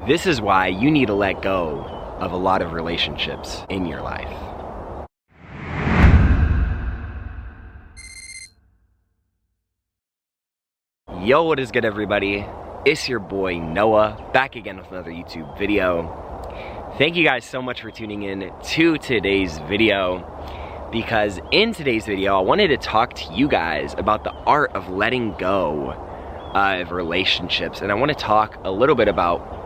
This is why you need to let go of a lot of relationships in your life. Yo, what is good, everybody? It's your boy Noah, back again with another YouTube video. Thank you guys so much for tuning in to today's video, because in today's video I wanted to talk to you guys about the art of letting go of relationships, and I want to talk a little bit about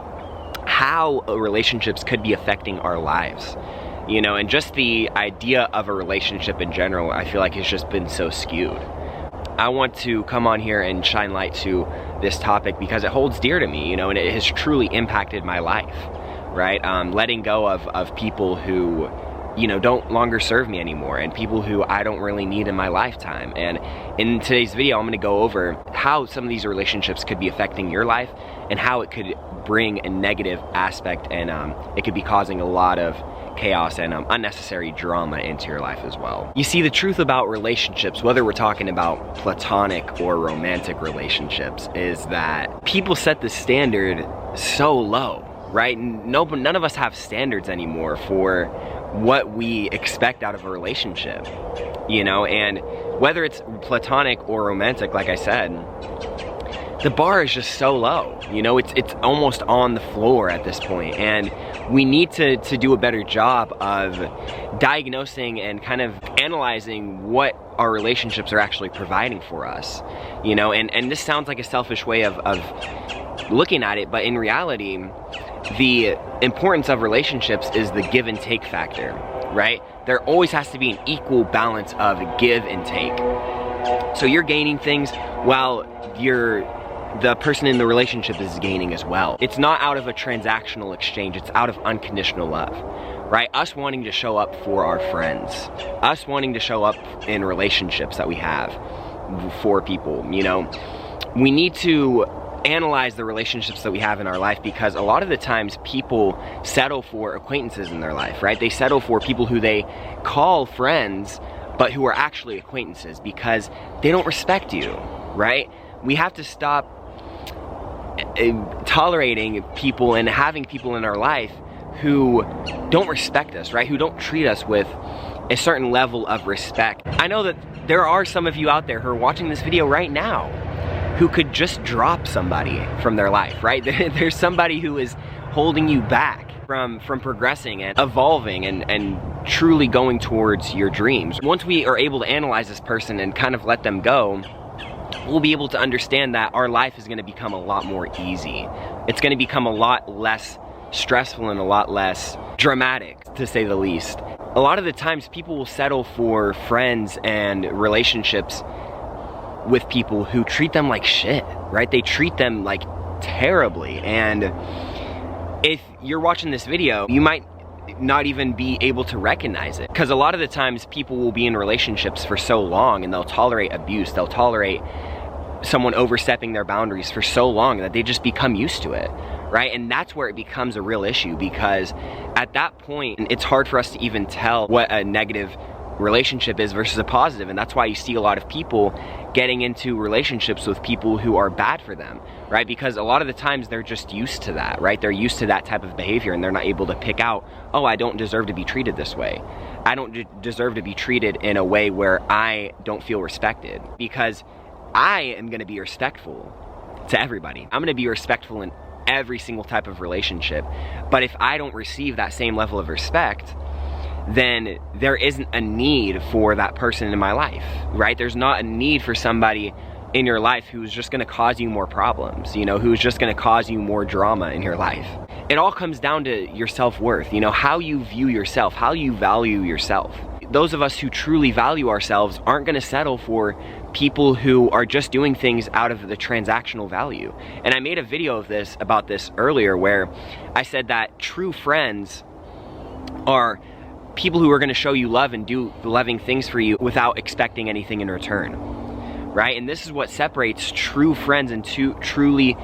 how relationships could be affecting our lives, you know, and just the idea of a relationship in general. I feel like it's just been so skewed. I want to come on here and shine light to this topic because it holds dear to me, you know, and it has truly impacted my life, right? Letting go of people who, you know, don't longer serve me anymore, and people who I don't really need in my lifetime. And in today's video, I'm going to go over how some of these relationships could be affecting your life and how it could bring a negative aspect, and it could be causing a lot of chaos and unnecessary drama into your life as well. You see, the truth about relationships, whether we're talking about platonic or romantic relationships, is that people set the standard so low, right? None of us have standards anymore for what we expect out of a relationship, you know, and whether it's platonic or romantic, like I said, the bar is just so low, you know, it's almost on the floor at this point, and we need to do a better job of diagnosing and kind of analyzing what our relationships are actually providing for us, you know, and this sounds like a selfish way of looking at it, but in reality, the importance of relationships is the give and take factor, right? There always has to be an equal balance of give and take. So you're gaining things while the person in the relationship is gaining as well. It's not out of a transactional exchange, it's out of unconditional love, right? Us wanting to show up for our friends, us wanting to show up in relationships that we have for people, you know. We need to analyze the relationships that we have in our life, because a lot of the times people settle for acquaintances in their life, right? They settle for people who they call friends, but who are actually acquaintances because they don't respect you, right? We have to stop tolerating people and having people in our life who don't respect us, right? Who don't treat us with a certain level of respect. I know that there are some of you out there who are watching this video right now who could just drop somebody from their life, right? There's somebody who is holding you back from progressing and evolving and truly going towards your dreams. Once we are able to analyze this person and kind of let them go, we'll be able to understand that our life is going to become a lot more easy. It's going to become a lot less stressful and a lot less dramatic, to say the least. A lot of the times people will settle for friends and relationships with people who treat them like shit, right? They treat them like terribly. And if you're watching this video, you might not even be able to recognize it, because a lot of the times people will be in relationships for so long and they'll tolerate abuse, they'll tolerate someone overstepping their boundaries for so long that they just become used to it, right? And that's where it becomes a real issue, because at that point it's hard for us to even tell what a negative relationship is versus a positive. And that's why you see a lot of people getting into relationships with people who are bad for them, right? Because a lot of the times they're just used to that, right? They're used to that type of behavior, and they're not able to pick out, oh, I don't deserve to be treated this way. I don't deserve to be treated in a way where I don't feel respected, because I am going to be respectful to everybody. I'm going to be respectful in every single type of relationship. But if I don't receive that same level of respect, then there isn't a need for that person in my life, right? There's not a need for somebody in your life who's just gonna cause you more problems, you know, who's just gonna cause you more drama in your life. It all comes down to your self-worth, you know, how you view yourself, how you value yourself. Those of us who truly value ourselves aren't gonna settle for people who are just doing things out of the transactional value. And I made a video of this about this earlier, where I said that true friends are people who are going to show you love and do loving things for you without expecting anything in return, right? And this is what separates true friends and truly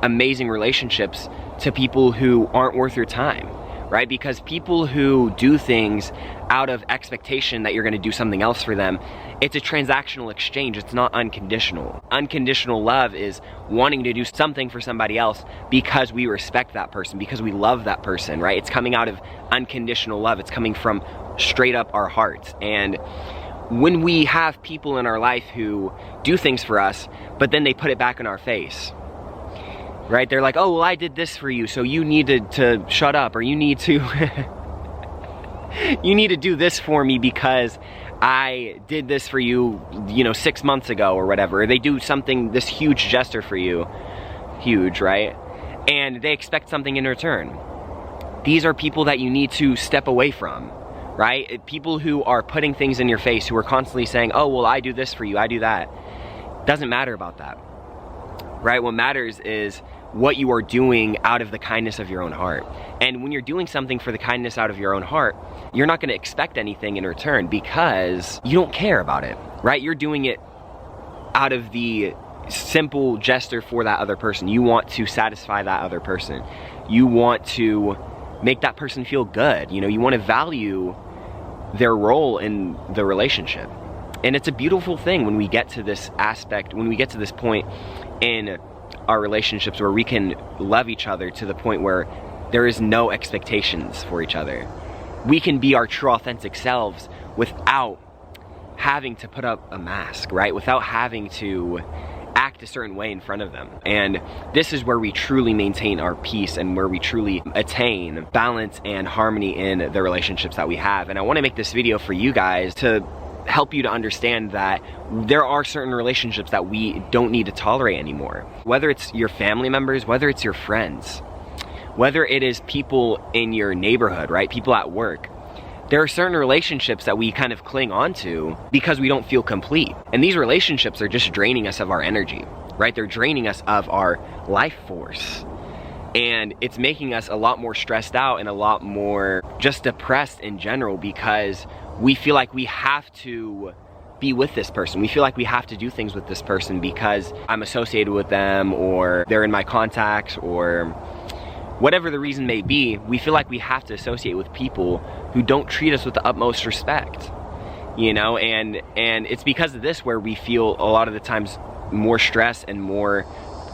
amazing relationships to people who aren't worth your time, right? Because people who do things out of expectation that you're going to do something else for them, it's a transactional exchange. It's not unconditional. Unconditional love is wanting to do something for somebody else because we respect that person, because we love that person, right? It's coming out of unconditional love. It's coming from straight up our hearts. And when we have people in our life who do things for us, but then they put it back in our face, right? They're like, oh, well, I did this for you, so you needed to shut up, or you need to you need to do this for me because I did this for you, 6 months ago or whatever. Or they do something, this huge gesture for you, huge, right? And they expect something in return. These are people that you need to step away from, right? People who are putting things in your face, who are constantly saying, oh, well, I do this for you, I do that. Doesn't matter about that, right? What matters is what you are doing out of the kindness of your own heart. And when you're doing something for the kindness out of your own heart, you're not going to expect anything in return because you don't care about it, right? You're doing it out of the simple gesture for that other person. You want to satisfy that other person. You want to make that person feel good. You want to value their role in the relationship. And it's a beautiful thing when we get to this aspect, when we get to this point in our relationships where we can love each other to the point where there is no expectations for each other. We can be our true authentic selves without having to put up a mask, right? Without having to act a certain way in front of them. And this is where we truly maintain our peace and where we truly attain balance and harmony in the relationships that we have. And I want to make this video for you guys to help you to understand that there are certain relationships that we don't need to tolerate anymore. Whether it's your family members, whether it's your friends, whether it is people in your neighborhood, right? People at work. There are certain relationships that we kind of cling on to because we don't feel complete. And these relationships are just draining us of our energy, right? They're draining us of our life force. And it's making us a lot more stressed out and a lot more just depressed in general because we feel like we have to be with this person. We feel like we have to do things with this person because I'm associated with them or they're in my contacts or whatever the reason may be. We feel like we have to associate with people who don't treat us with the utmost respect, and it's because of this where we feel a lot of the times more stress and more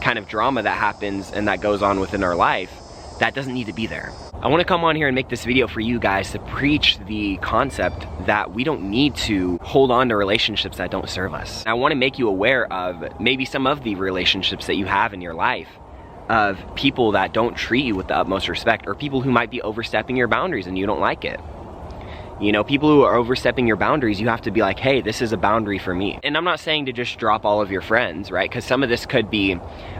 kind of drama that happens and that goes on within our life that doesn't need to be there. I want to come on here and make this video for you guys to preach the concept that we don't need to hold on to relationships that don't serve us. I want to make you aware of maybe some of the relationships that you have in your life of people that don't treat you with the utmost respect, or people who might be overstepping your boundaries and you don't like it. People who are overstepping your boundaries, you have to be like, hey, this is a boundary for me. And I'm not saying to just drop all of your friends, right? Because some of this could be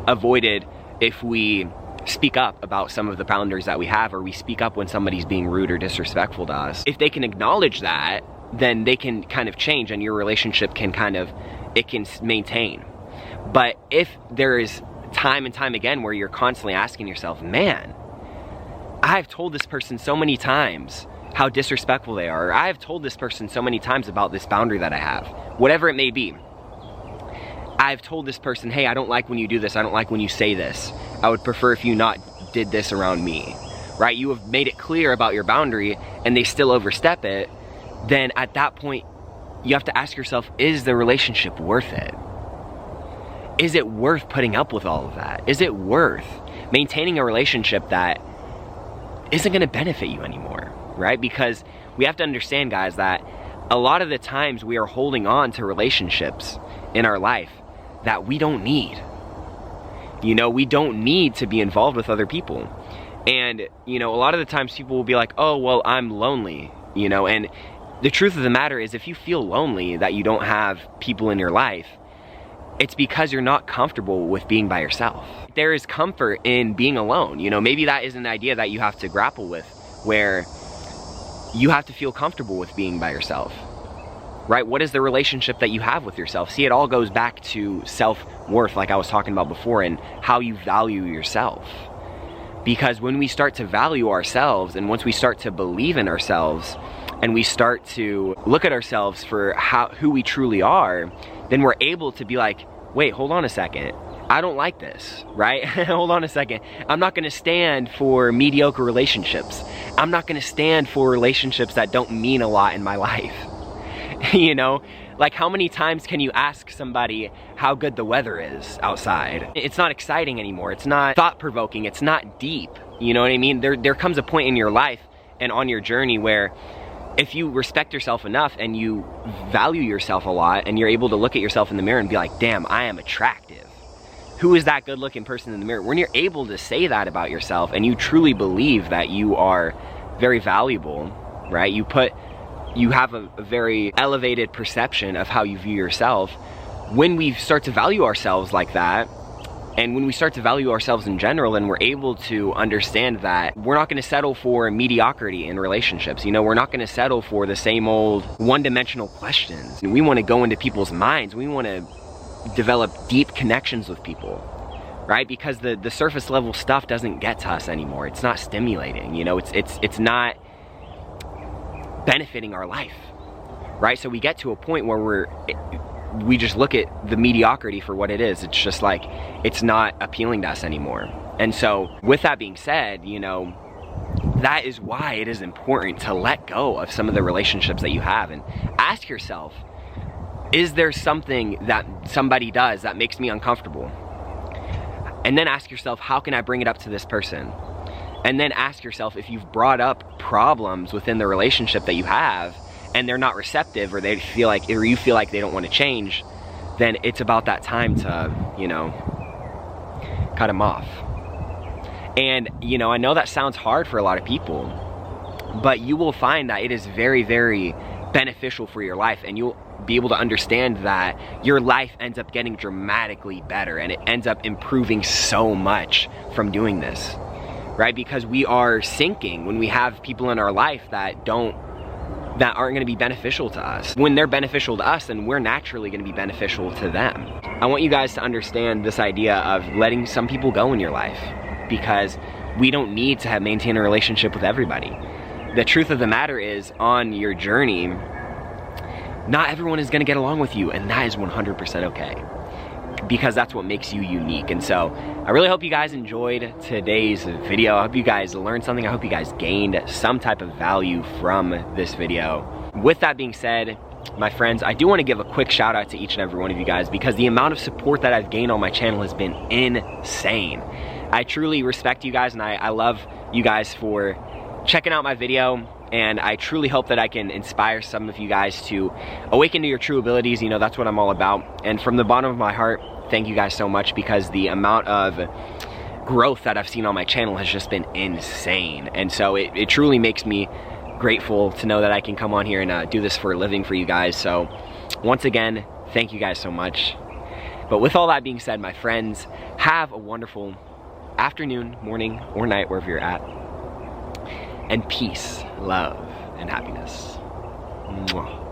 avoided if we speak up about some of the boundaries that we have, or we speak up when somebody's being rude or disrespectful to us. If they can acknowledge that, then they can kind of change and your relationship can it can maintain. But if there is time and time again where you're constantly asking yourself, man, I've told this person so many times how disrespectful they are, or I've told this person so many times about this boundary that I have, whatever it may be. I've told this person, hey, I don't like when you do this, I don't like when you say this, I would prefer if you not did this around me, right? You have made it clear about your boundary and they still overstep it. Then at that point, you have to ask yourself, is the relationship worth it? Is it worth putting up with all of that? Is it worth maintaining a relationship that isn't going to benefit you anymore, right? Because we have to understand, guys, that a lot of the times we are holding on to relationships in our life that we don't need. We don't need to be involved with other people. And, a lot of the times people will be like, oh, well, I'm lonely, and the truth of the matter is, if you feel lonely that you don't have people in your life, it's because you're not comfortable with being by yourself. There is comfort in being alone. Maybe that is an idea that you have to grapple with, where you have to feel comfortable with being by yourself, right? What is the relationship that you have with yourself? See, it all goes back to self-worth, like I was talking about before, and how you value yourself. Because when we start to value ourselves, and once we start to believe in ourselves, and we start to look at ourselves for who we truly are, then we're able to be like, wait, hold on a second. I don't like this, right? Hold on a second. I'm not gonna stand for mediocre relationships. I'm not gonna stand for relationships that don't mean a lot in my life. You know, like how many times can you ask somebody how good the weather is outside? It's not exciting anymore. It's not thought-provoking. It's not deep. You know what I mean? There comes a point in your life and on your journey where if you respect yourself enough and you value yourself a lot and you're able to look at yourself in the mirror and be like, damn, I am attractive. Who is that good looking person in the mirror? When you're able to say that about yourself and you truly believe that you are very valuable, right? You have a very elevated perception of how you view yourself. When we start to value ourselves like that, and when we start to value ourselves in general, then we're able to understand that we're not gonna settle for mediocrity in relationships. You know, we're not gonna settle for the same old one-dimensional questions. We wanna go into people's minds. We wanna develop deep connections with people, right? Because the surface level stuff doesn't get to us anymore. It's not stimulating, you know, it's not benefiting our life, right? So we get to a point where we just look at the mediocrity for what it is. It's just like, it's not appealing to us anymore. And so with that being said, you know, that is why it is important to let go of some of the relationships that you have and ask yourself, is there something that somebody does that makes me uncomfortable? And then ask yourself, how can I bring it up to this person? And then ask yourself, if you've brought up problems within the relationship that you have and they're not receptive, or you feel like they don't want to change, then it's about that time to, you know, cut them off. And, you know, I know that sounds hard for a lot of people, but you will find that it is very, very beneficial for your life, and you'll be able to understand that your life ends up getting dramatically better and it ends up improving so much from doing this, right? Because we are sinking when we have people in our life that aren't going to be beneficial to us. When they're beneficial to us, then we're naturally going to be beneficial to them. I want you guys to understand this idea of letting some people go in your life, because we don't need to maintain a relationship with everybody. The truth of the matter is, on your journey, not everyone is going to get along with you, and that is 100% okay, because that's what makes you unique. And so I really hope you guys enjoyed today's video. I hope you guys learned something. I hope you guys gained some type of value from this video. With that being said, my friends, I do want to give a quick shout out to each and every one of you guys, because the amount of support that I've gained on my channel has been insane. I truly respect you guys, and I love you guys for checking out my video, and I truly hope that I can inspire some of you guys to awaken to your true abilities. You know, that's what I'm all about. And from the bottom of my heart, thank you guys so much, because the amount of growth that I've seen on my channel has just been insane. And so it truly makes me grateful to know that I can come on here and do this for a living for you guys. So once again, thank you guys so much. But with all that being said, my friends, have a wonderful afternoon, morning, or night, wherever you're at. And peace, love, and happiness. Mwah.